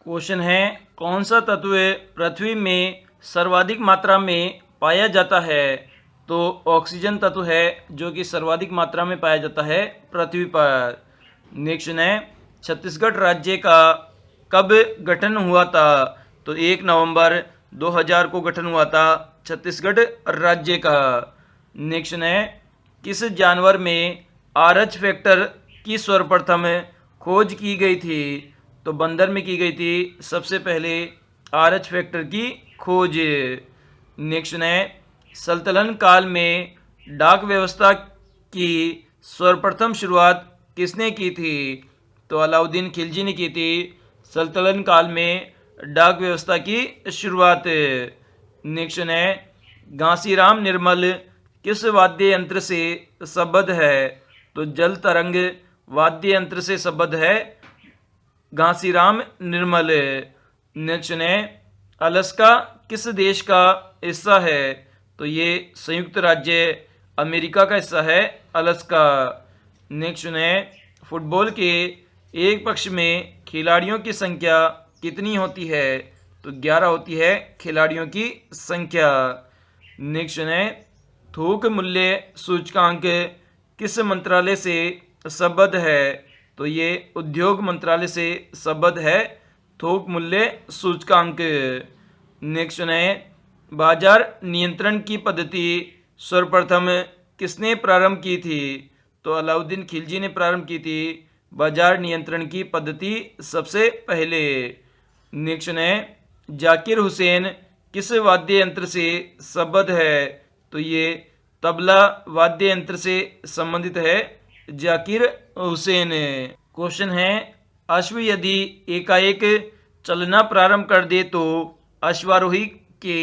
Question है, कौन सा तत्व पृथ्वी में सर्वाधिक मात्रा में पाया जाता है? तो ऑक्सीजन तत्व है जो कि सर्वाधिक मात्रा में पाया जाता है पृथ्वी पर। नेक्स्ट है, छत्तीसगढ़ राज्य का कब गठन हुआ था? तो 1 नवंबर 2000 को गठन हुआ था छत्तीसगढ़ राज्य का। नेक्स्ट है, किस जानवर में आरएच फैक्टर की सर्वप्रथम खोज की गई थी? तो बंदर में की गई थी सबसे पहले आरएच फैक्टर की खोज। नेक्स्ट है, सल्तनत काल में डाक व्यवस्था की सर्वप्रथम शुरुआत किसने की थी? तो अलाउद्दीन खिलजी ने की थी सल्तनत काल में डाक व्यवस्था की शुरुआत। नेक्स्ट है, घासीराम निर्मल किस वाद्य यंत्र से संबद्ध है? तो जल तरंग वाद्य यंत्र से संबद्ध है घासीराम निर्मल। नेक्स्ट है, अलास्का किस देश का हिस्सा है? तो ये संयुक्त राज्य अमेरिका का हिस्सा है अलास्का। नेक्स्ट है, फुटबॉल के एक पक्ष में खिलाड़ियों की संख्या कितनी होती है? तो 11 होती है खिलाड़ियों की संख्या। नेक्स्ट है, थोक मूल्य सूचकांक किस मंत्रालय से संबद्ध है? तो ये उद्योग मंत्रालय से संबद्ध है थोक मूल्य सूचकांक। नेक्स्ट है, बाजार नियंत्रण की पद्धति सर्वप्रथम किसने प्रारंभ की थी? तो अलाउद्दीन खिलजी ने प्रारंभ की थी बाजार नियंत्रण की पद्धति सबसे पहले। नेक्स्ट है, जाकिर हुसैन किस वाद्य यंत्र से संबद्ध है? तो ये तबला वाद्य यंत्र से संबंधित है जाकिर हुसैन। क्वेश्चन है, अश्व यदि एकाएक चलना प्रारंभ कर दे तो अश्वारोही के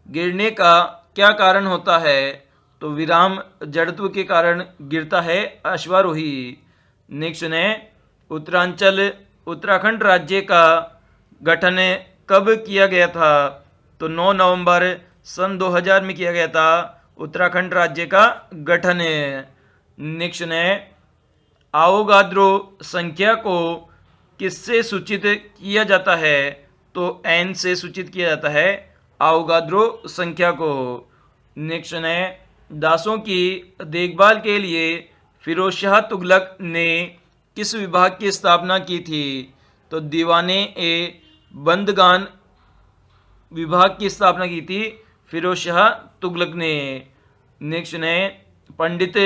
गिरने का क्या कारण होता है? तो विराम जड़त्व के कारण गिरता है अश्वारोही। नेक्स्ट है, उत्तरांचल उत्तराखंड राज्य का गठन कब किया गया था? तो 9 नवंबर सन 2000 में किया गया था उत्तराखंड राज्य का गठन। नेक्स्ट है, आवोगाद्रो संख्या को किससे सूचित किया जाता है? तो एन से सूचित किया जाता है आवोगाद्रो संख्या को। नेक्स्ट है, दासों की देखभाल के लिए फिरोज शाह तुगलक ने किस विभाग की स्थापना की थी? तो दीवाने ए बंदगान विभाग की स्थापना की थी फिरोज शाह तुगलक ने। नेक्स्ट है, पंडित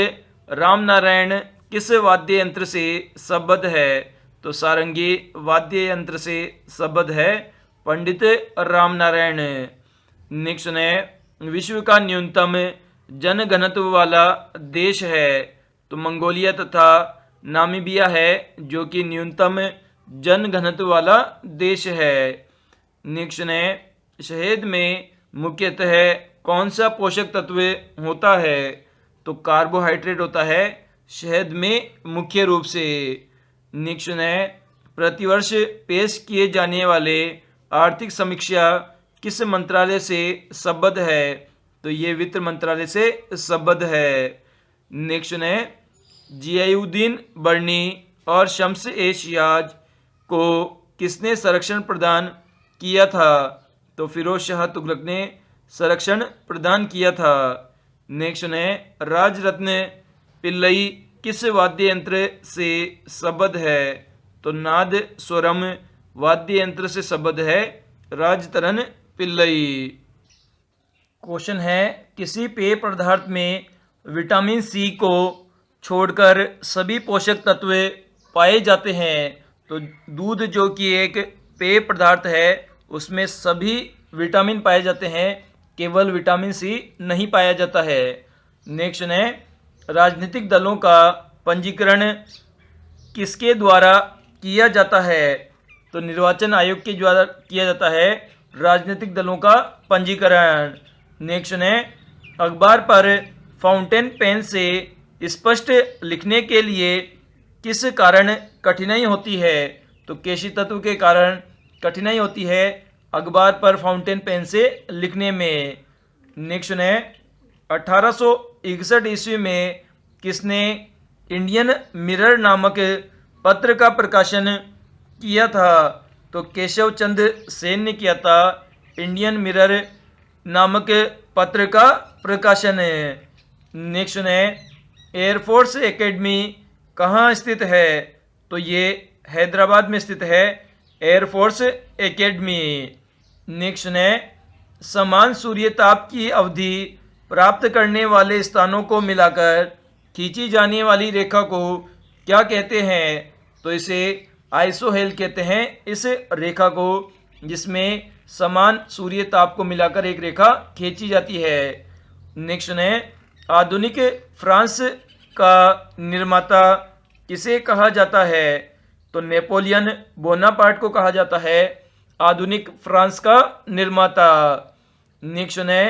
रामनारायण किस वाद्य यंत्र से संबद्ध है? तो सारंगी वाद्य यंत्र से संबद्ध है पंडित रामनारायण। नेक्स्ट है, विश्व का न्यूनतम जनघनत्व वाला देश है? तो मंगोलिया तथा नामीबिया है जो कि न्यूनतम जनघनत्व वाला देश है। नेक्स्ट है, शहद में मुख्यतः कौन सा पोषक तत्व होता है? तो कार्बोहाइड्रेट होता है शहद में मुख्य रूप से। नेक्स्ट है, प्रतिवर्ष पेश किए जाने वाले आर्थिक समीक्षा किस मंत्रालय से संबद्ध है? तो ये वित्त मंत्रालय से संबद्ध है। नेक्स्ट है, जियाउद्दीन बर्नी और शम्स ए शियाज को किसने संरक्षण प्रदान किया था? तो फिरोज शाह तुगलक ने संरक्षण प्रदान किया था। नेक्स्ट है, राजरत्न पिल्लई किस वाद्य यंत्र से संबद्ध है? तो नाद स्वरम वाद्य यंत्र से संबद्ध है राजतरन पिल्लई। क्वेश्चन है, किसी पेय पदार्थ में विटामिन सी को छोड़कर सभी पोषक तत्व पाए जाते हैं? तो दूध जो कि एक पेय पदार्थ है उसमें सभी विटामिन पाए जाते हैं, केवल विटामिन सी नहीं पाया जाता है। नेक्स्ट है, राजनीतिक दलों का पंजीकरण किसके द्वारा किया जाता है? तो निर्वाचन आयोग के द्वारा किया जाता है राजनीतिक दलों का पंजीकरण। नेक्स्ट है, अखबार पर फाउंटेन पेन से स्पष्ट लिखने के लिए किस कारण कठिनाई होती है? तो केशी तत्व के कारण कठिनाई होती है अखबार पर फाउंटेन पेन से लिखने में। नेक्स्ट है, 1861 ईस्वी में किसने इंडियन मिरर नामक पत्र का प्रकाशन किया था? तो केशव चंद सेन ने किया था। इंडियन मिरर नामक पत्र का प्रकाशन। नेक्स्ट है एयरफोर्स एकेडमी कहाँ स्थित है? तो ये हैदराबाद में स्थित है एयरफोर्स एकेडमी। नेक्स्ट है समान सूर्यताप की अवधि प्राप्त करने वाले स्थानों को मिलाकर खींची जाने वाली रेखा को क्या कहते हैं? तो इसे आइसोहेल कहते हैं इस रेखा को, जिसमें समान सूर्य ताप को मिलाकर एक रेखा खींची जाती है। नेक्स्ट है आधुनिक फ्रांस का निर्माता किसे कहा जाता है? तो नेपोलियन बोनापार्ट को कहा जाता है आधुनिक फ्रांस का निर्माता। नेक्स्ट है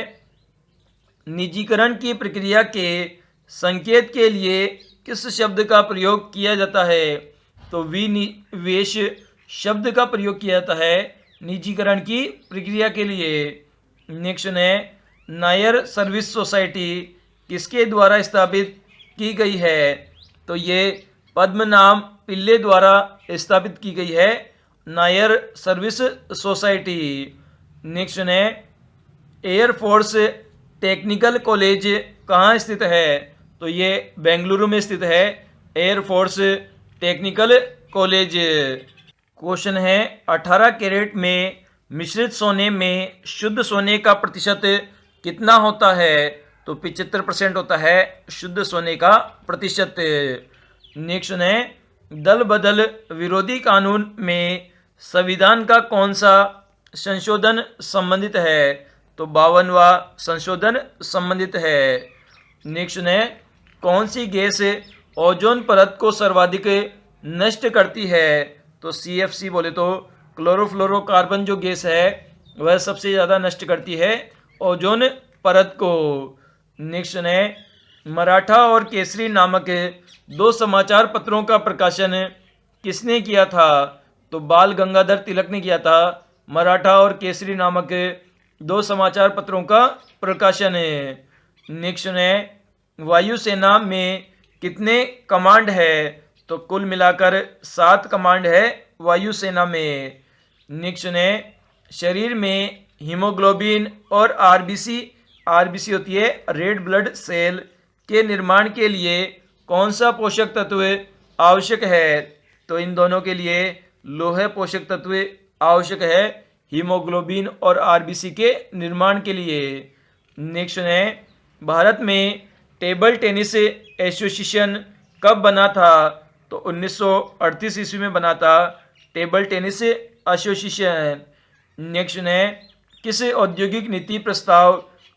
निजीकरण की प्रक्रिया के संकेत के लिए किस शब्द का प्रयोग किया जाता है? तो विनिवेश शब्द का प्रयोग किया जाता है निजीकरण की प्रक्रिया के लिए। नेक्स्ट है नायर सर्विस सोसाइटी किसके द्वारा स्थापित की गई है? तो ये पद्मनाभ पिल्ले द्वारा स्थापित की गई है नायर सर्विस सोसाइटी। नेक्स्ट है एयरफोर्स टेक्निकल कॉलेज कहाँ स्थित है? तो ये बेंगलुरु में स्थित है एयरफोर्स टेक्निकल कॉलेज। क्वेश्चन है 18 कैरेट में मिश्रित सोने में शुद्ध सोने का प्रतिशत कितना होता है? तो 75% होता है शुद्ध सोने का प्रतिशत। नेक्स्ट है दल बदल विरोधी कानून में संविधान का कौन सा संशोधन संबंधित है? तो 52वां संशोधन संबंधित है। नेक्स्ट है कौन सी गैस ओजोन परत को सर्वाधिक नष्ट करती है? तो CFC बोले तो क्लोरोफ्लोरोकार्बन जो गैस है वह सबसे ज़्यादा नष्ट करती है ओजोन परत को। नेक्स्ट है मराठा और केसरी नामक दो समाचार पत्रों का प्रकाशन किसने किया था? तो बाल गंगाधर तिलक ने किया था मराठा और केसरी नामक दो समाचार पत्रों का प्रकाशन। नेक्स्ट है वायुसेना में कितने कमांड है? तो कुल मिलाकर 7 कमांड है वायुसेना में। नेक्स्ट है शरीर में हीमोग्लोबिन और आरबीसी होती है रेड ब्लड सेल के निर्माण के लिए कौन सा पोषक तत्व आवश्यक है? तो इन दोनों के लिए लोहे पोषक तत्व आवश्यक है हीमोग्लोबिन और आरबीसी के निर्माण के लिए। नेक्स्ट है भारत में टेबल टेनिस एसोसिएशन कब बना था? तो 1938 ईस्वी में बना था टेबल टेनिस एसोसिएशन। नेक्स्ट है किस औद्योगिक नीति प्रस्ताव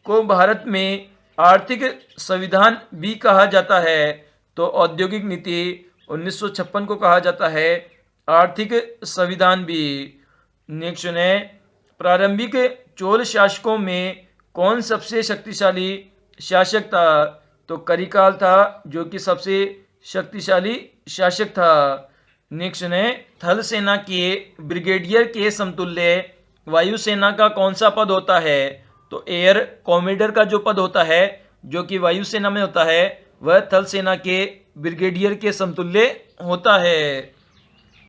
को भारत में आर्थिक संविधान भी कहा जाता है? तो औद्योगिक नीति 1956 को कहा जाता है आर्थिक संविधान भी। नेक्स्ट है प्रारंभिक चोल शासकों में कौन सबसे शक्तिशाली शासक था? तो करिकाल था जो कि सबसे शक्तिशाली शासक था। नेक्स्ट है थल सेना के ब्रिगेडियर के समतुल्य वायुसेना का कौन सा पद होता है? तो एयर कॉमोडर का जो पद होता है जो कि वायुसेना में होता है वह थल सेना के ब्रिगेडियर के समतुल्य होता है।